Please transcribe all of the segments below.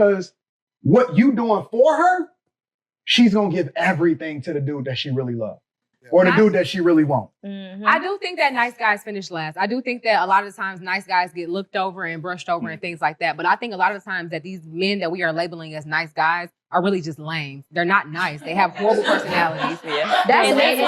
Because what you doing for her, she's gonna give everything to the dude that she really loves. Or the dude that she really wants. Mm-hmm. I do think that nice guys finish last. I do think that a lot of times nice guys get looked over and brushed over and things like that. But I think a lot of times that these men that we are labeling as nice guys are really just lame. They're not nice. They have horrible personalities. Yeah. That's seriously.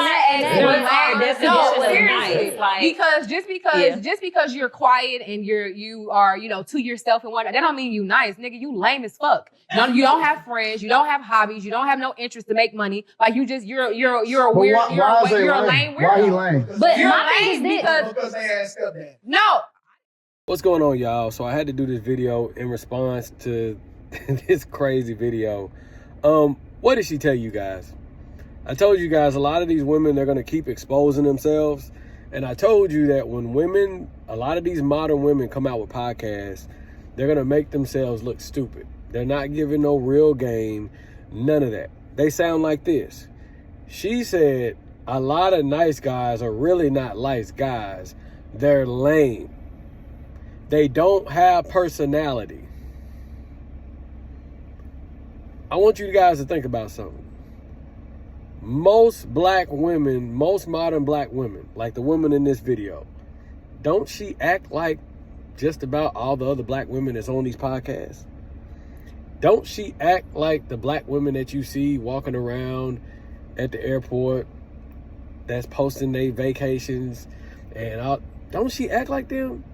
Just because you're quiet and you are to yourself and whatnot, that don't mean you nice, nigga. You lame as fuck. No, you don't have friends. You don't have hobbies. You don't have no interest to make money. Like you're a weird. You're a lame weirdo. Why he lame? But you're lame because they asked up that. no. What's going on, y'all? So I had to do this video in response to this crazy video. What did she tell you guys? I told you guys a lot of these women, they're going to keep exposing themselves. And I told you that when a lot of these modern women come out with podcasts, they're going to make themselves look stupid. They're not giving no real game, none of that. They sound like this. She said a lot of nice guys are really not nice guys. They're lame. They don't have personality. I want you guys to think about something. Most modern black women, like the woman in this video, don't she act like just about all the other black women that's on these podcasts? Don't she act like the black women that you see walking around at the airport that's posting their vacations and all? Don't she act like them?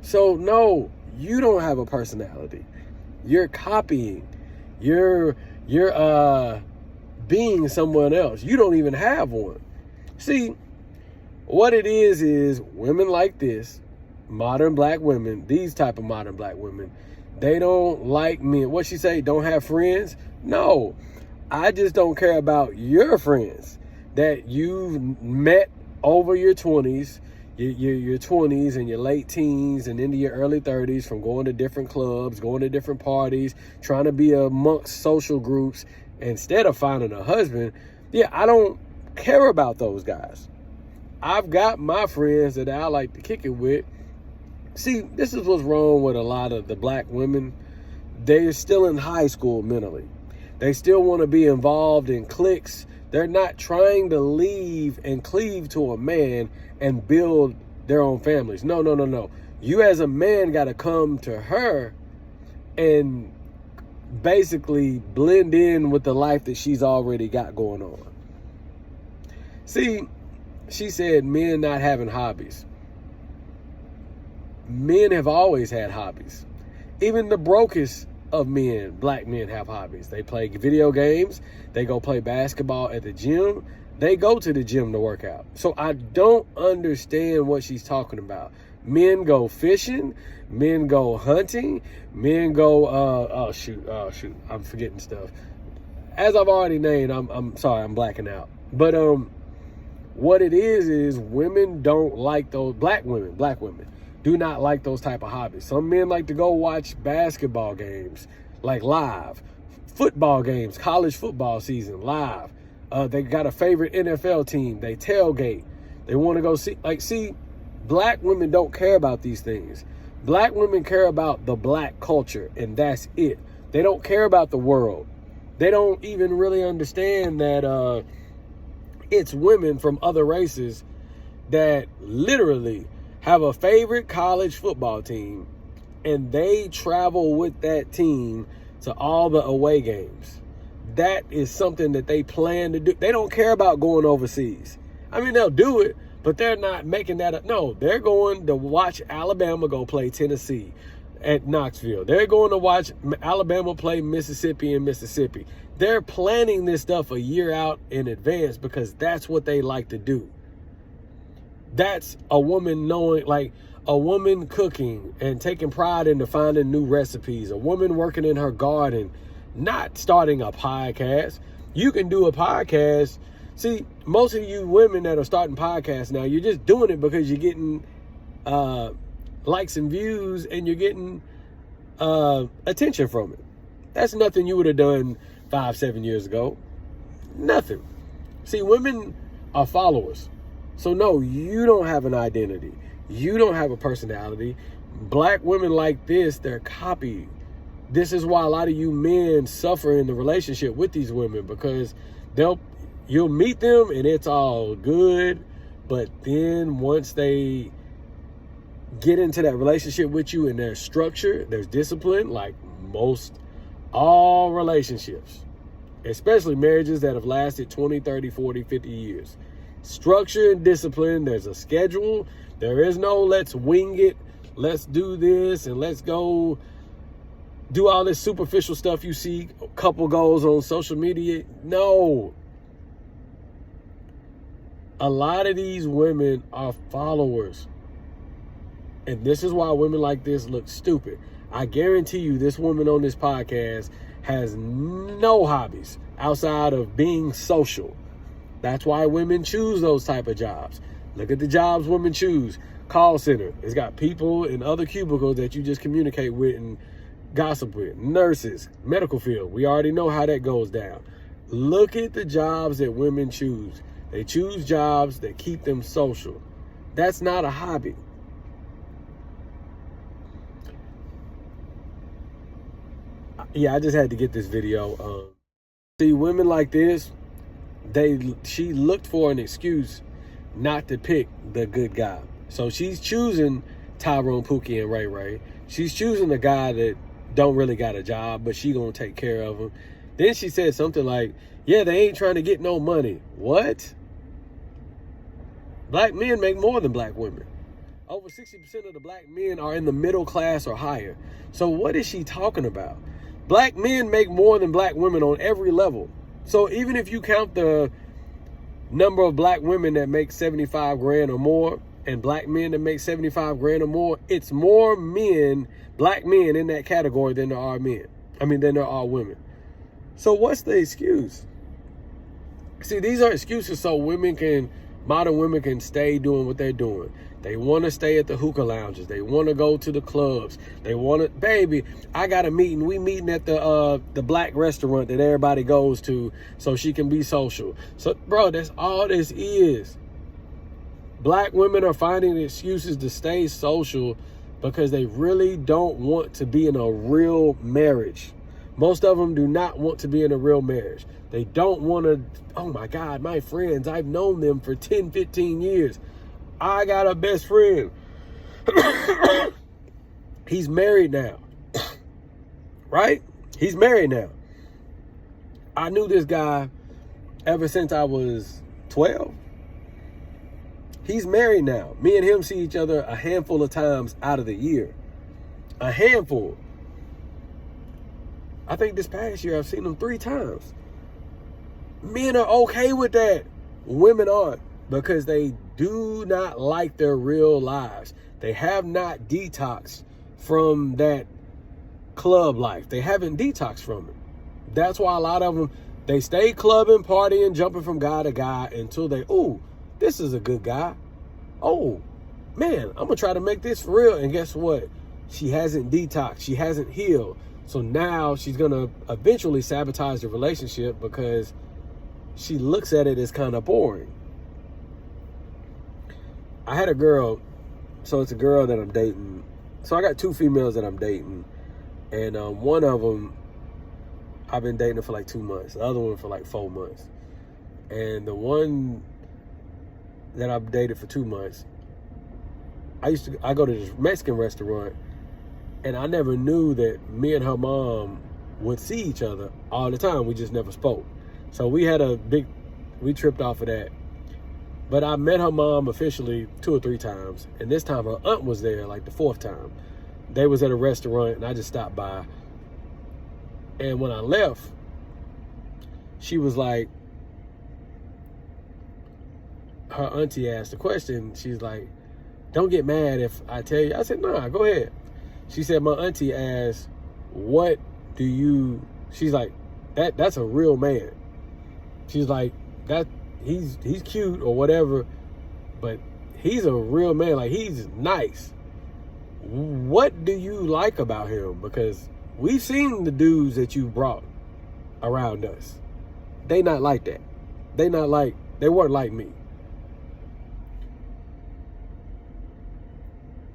So no, you don't have a personality. You're copying. You're being someone else. You don't even have one. See, what it is women like this, modern black women, these type of modern black women, they don't like men. What she say, don't have friends? No, I just don't care about your friends that you've met over your 20s, your 20s and your late teens and into your early 30s from going to different clubs, going to different parties, trying to be amongst social groups instead of finding a husband. Yeah, I don't care about those guys. I've got my friends that I like to kick it with. See, this is what's wrong with a lot of the black women. They're still in high school mentally. They still want to be involved in cliques. They're not trying to leave and cleave to a man and build their own families. No. You as a man got to come to her and basically blend in with the life that she's already got going on. See, she said men not having hobbies. Men have always had hobbies. Even the brokest of men, black men, have hobbies. They play video games. They go play basketball at the gym. They go to the gym to work out. So I don't understand what she's talking about. Men go fishing. Men go hunting. Men go, shoot, I'm forgetting stuff. As I've already named, I'm sorry, I'm blacking out. But what it is women don't like those, black women do not like those type of hobbies. Some men like to go watch basketball games, like live. Football games, college football season, live. They got a favorite NFL team. They tailgate. They want to go see, black women don't care about these things. Black women care about the black culture, and that's it. They don't care about the world. They don't even really understand that it's women from other races that literally have a favorite college football team, and they travel with that team to all the away games. That is something that they plan to do. They don't care about going overseas. I mean, they'll do it, but they're not making that up. No, they're going to watch Alabama go play Tennessee at Knoxville. They're going to watch Alabama play Mississippi in Mississippi. They're planning this stuff a year out in advance because that's what they like to do. That's a woman knowing, like a woman cooking and taking pride into finding new recipes, a woman working in her garden, not starting a podcast. You can do a podcast. See, most of you women that are starting podcasts now, you're just doing it because you're getting likes and views and you're getting attention from it. That's nothing you would have done 5-7 years ago. Nothing. See, women are followers. So no, you don't have an identity. You don't have a personality. Black women like this, they're copying. This is why a lot of you men suffer in the relationship with these women, because you'll meet them and it's all good, but then once they get into that relationship with you and there's structure, there's discipline, like all relationships, especially marriages that have lasted 20, 30, 40, 50 years. Structure and discipline, there's a schedule. There is no let's wing it, let's do this, and let's go do all this superficial stuff you see couple goals on social media. No. A lot of these women are followers. And this is why women like this look stupid. I guarantee you this woman on this podcast has no hobbies outside of being social. That's why women choose those type of jobs. Look at the jobs women choose. Call center. It's got people in other cubicles that you just communicate with and gossip with. Nurses, medical field. We already know how that goes down. Look at the jobs that women choose. They choose jobs that keep them social. That's not a hobby. Yeah, I just had to get this video. See, women like this, she looked for an excuse not to pick the good guy. So she's choosing Tyrone, Pookie, and Ray Ray. She's choosing a guy that don't really got a job, but she gonna take care of him. Then she said something like, yeah, they ain't trying to get no money. What? Black men make more than black women. Over 60% of the black men are in the middle class or higher. So what is she talking about? Black men make more than black women on every level. So even if you count the number of black women that make 75 grand or more and black men that make 75 grand or more, it's more men, black men in that category than there are men. Than there are women. So what's the excuse? See, these are excuses so modern women can stay doing what they're doing. They want to stay at the hookah lounges. They want to go to the clubs. They want to, baby, I got a meeting. We meeting at the black restaurant that everybody goes to so she can be social. So, bro, that's all this is. Black women are finding excuses to stay social because they really don't want to be in a real marriage. Most of them do not want to be in a real marriage. They don't want to, oh my God, my friends, I've known them for 10, 15 years. I got a best friend. He's married now. Right? He's married now. I knew this guy ever since I was 12. He's married now. Me and him see each other a handful of times out of the year. A handful. I think this past year I've seen him 3 times. Men are okay with that. Women aren't, because they do not like their real lives. They have not detoxed from that club life. They haven't detoxed from it. That's why a lot of them, they stay clubbing, partying, jumping from guy to guy until they, oh, this is a good guy. Oh, man, I'm going to try to make this for real. And guess what? She hasn't detoxed. She hasn't healed. So now she's going to eventually sabotage the relationship because she looks at it as kind of boring. I had a girl, so it's a girl that I'm dating. So I got 2 females that I'm dating. And one of them, I've been dating her for like 2 months. The other one for like 4 months. And the one that I've dated for 2 months, I go to this Mexican restaurant, and I never knew that me and her mom would see each other all the time. We just never spoke. So we tripped off of that. But I met her mom officially 2 or 3 times. And this time her aunt was there like the 4th time. They was at a restaurant and I just stopped by. And when I left, she was like, her auntie asked the question. She's like, don't get mad if I tell you. I said, nah, go ahead. She said, my auntie asked, she's like, that's a real man. She's like, he's cute or whatever, but he's a real man. Like, he's nice. What do you like about him? Because we've seen the dudes that you brought around us. They not like that. They weren't like me.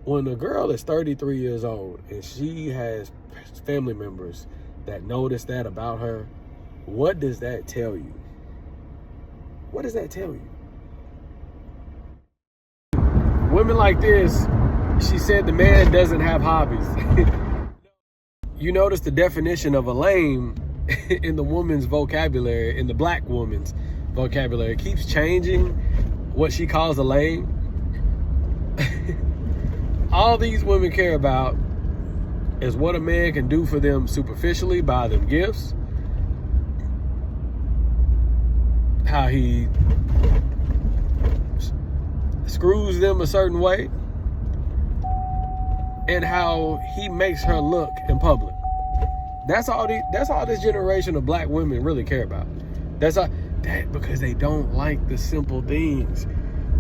When a girl is 33 years old and she has family members that notice that about her, what does that tell you? What does that tell you? Women like this, she said the man doesn't have hobbies. You notice the definition of a lame in the woman's vocabulary, in the black woman's vocabulary, keeps changing what she calls a lame. All these women care about is what a man can do for them superficially, buy them gifts, how he screws them a certain way, and how he makes her look in public. That's all this generation of black women really care about. Because they don't like the simple things.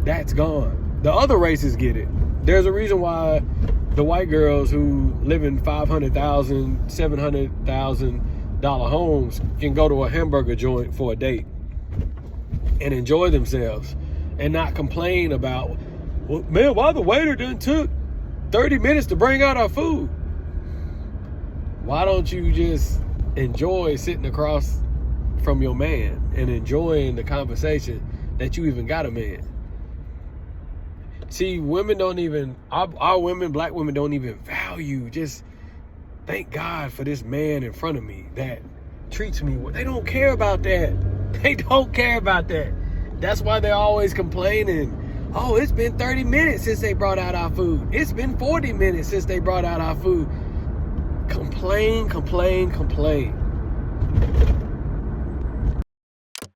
That's gone. The other races get it. There's a reason why the white girls who live in $500,000, $700,000 homes can go to a hamburger joint for a date and enjoy themselves and not complain about, well, man, why the waiter done took 30 minutes to bring out our food? Why don't you just enjoy sitting across from your man and enjoying the conversation that you even got a man? See, women don't even, our women, black women don't even value, just thank God for this man in front of me that treats me well. They don't care about that. They don't care about that. That's why they're always complaining. Oh, it's been 30 minutes since they brought out our food. It's been 40 minutes since they brought out our food. Complain, complain, complain.